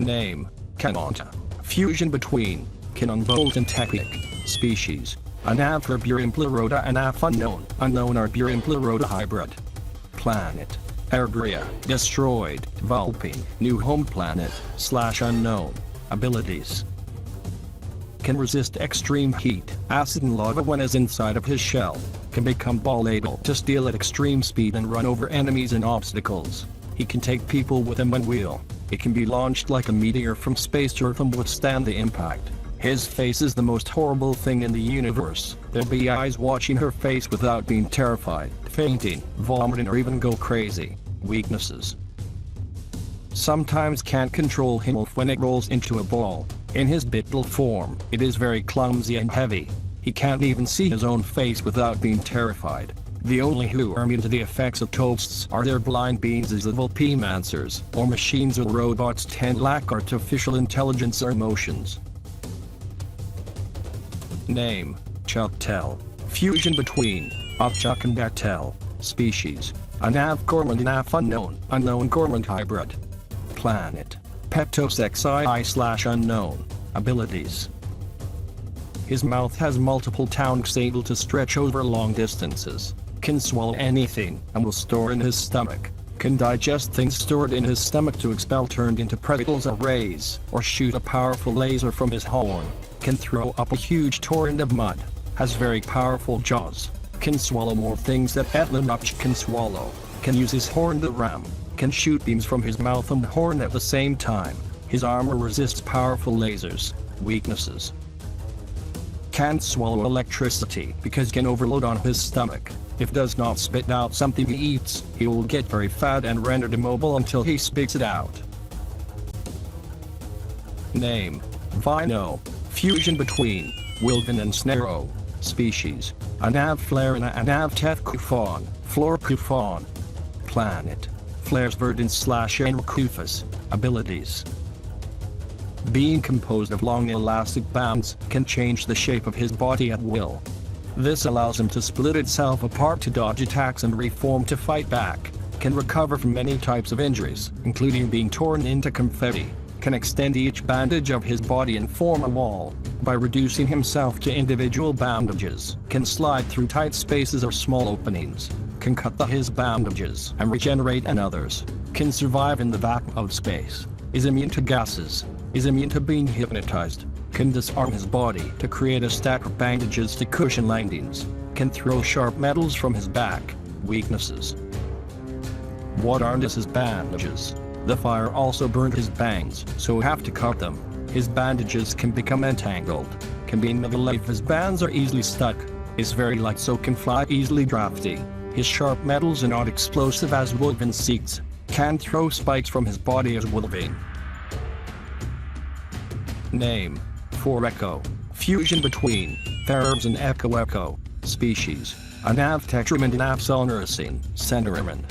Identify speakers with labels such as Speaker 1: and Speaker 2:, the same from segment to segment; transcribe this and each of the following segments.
Speaker 1: Name: Canonta. Fusion between Canon Bolt and Technic. Species: Anaphorbiurimpleuroda and unknown. Unknown Arbiurimpleuroda hybrid. Planet: Argria. Destroyed. Vulpine. New home planet / unknown. Abilities: can resist extreme heat, acid and lava when is inside of his shell. Can become able to steal at extreme speed and run over enemies and obstacles. He can take people with him when will. It can be launched like a meteor from space to Earth and withstand the impact. His face is the most horrible thing in the universe. There'll be eyes watching her face without being terrified, fainting, vomiting or even go crazy. Weaknesses: sometimes can't control himself when it rolls into a ball. In his Bitble form, it is very clumsy and heavy. He can't even see his own face without being terrified. The only who are immune to the effects of toasts are their blind beings as the Vulpimancers, or machines or robots tend lack artificial intelligence or emotions. Name: Chuktel. Fusion between Upchuck and Bactel. Species: Anavcormant and unknown. Unknown cormorant hybrid. Planet: Pectosexii/unknown. Abilities: his mouth has multiple tongues able to stretch over long distances. Can swallow anything and will store in his stomach. Can digest things stored in his stomach to expel turned into particles or rays, or shoot a powerful laser from his horn. Can throw up a huge torrent of mud. Has very powerful jaws. Can swallow more things than Etlanupch can swallow. Can use his horn to ram. Can shoot beams from his mouth and horn at the same time. His armor resists powerful lasers. Weaknesses: can't swallow electricity because can overload on his stomach. If does not spit out something he eats, he will get very fat and rendered immobile until he spits it out. Name: Vino. Fusion between Wilvin and Snarrow. Species: Anavflarina and Anavtethkufon. Florkufon. Planet: Flares Verdant/Enrkufus. Abilities: being composed of long elastic bands, can change the shape of his body at will. This allows him to split itself apart to dodge attacks and reform to fight back. Can recover from many types of injuries, including being torn into confetti. Can extend each bandage of his body and form a wall, by reducing himself to individual bandages. Can slide through tight spaces or small openings. Can cut his bandages and regenerate in others. Can survive in the vacuum of space. Is immune to gases. Is immune to being hypnotized. Can disarm his body to create a stack of bandages to cushion landings. Can throw sharp metals from his back. Weaknesses: what aren't his bandages? The fire also burned his bangs, so have to cut them. His bandages can become entangled. Can be in middle if his bands are easily stuck. Is very light so can fly easily drafty. His sharp metals are not explosive as Wolverine seeks. Can throw spikes from his body as Wolverine. Name: Forecho. Fusion between Therabs and Echo. Species: Anavtectrum and Anavsonoracine. Centuriman.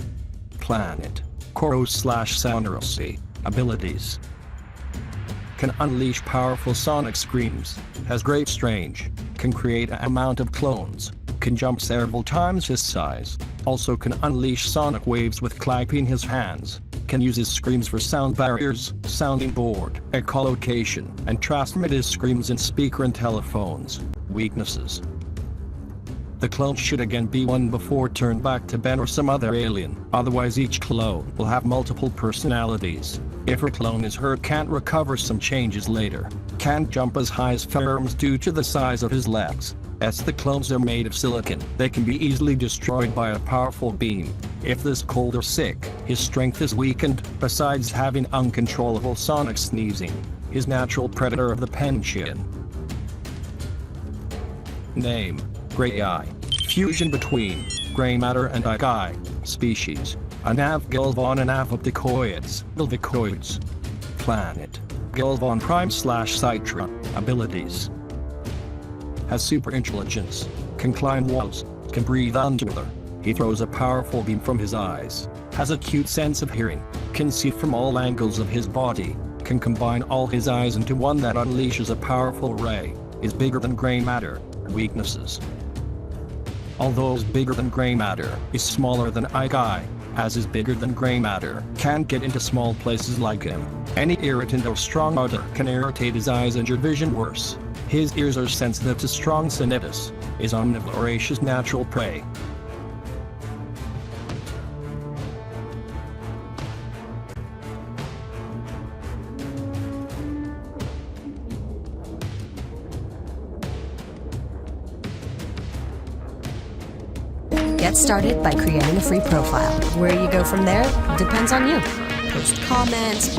Speaker 1: Planet: Koros/Sonorosy. Abilities: can unleash powerful sonic screams. Has great strange. Can create an amount of clones. Can jump several times his size. Also can unleash sonic waves with clapping his hands. Can use his screams for sound barriers, sounding board, echolocation, and transmit his screams in speaker and telephones. Weaknesses: the clone should again be one before turned back to Ben or some other alien, otherwise each clone will have multiple personalities. If her clone is hurt, can't recover some changes later. Can't jump as high as Ferrums due to the size of his legs. As the clones are made of silicon, they can be easily destroyed by a powerful beam. If this cold or sick, his strength is weakened, besides having uncontrollable sonic sneezing. His natural predator of the Pension. Name: Grey Eye. Fusion between Grey Matter and Eye. Species: Anavgilvon and Avopticoids. Gilvicoids. Planet: Gilvon Prime/Citra. Abilities: has super intelligence. Can climb walls. Can breathe underwater. He throws a powerful beam from his eyes. Has a acute sense of hearing. Can see from all angles of his body. Can combine all his eyes into one that unleashes a powerful ray. Is bigger than Grey Matter. Weaknesses: although is bigger than Grey Matter, is smaller than Eye. as is bigger than gray matter, can't get into small places like him. Any irritant or strong odor can irritate his eyes and your vision worse. His ears are sensitive to strong tinnitus, is omnivoracious natural prey.
Speaker 2: Get started by creating a free profile. Where you go from there depends on you. Post comments,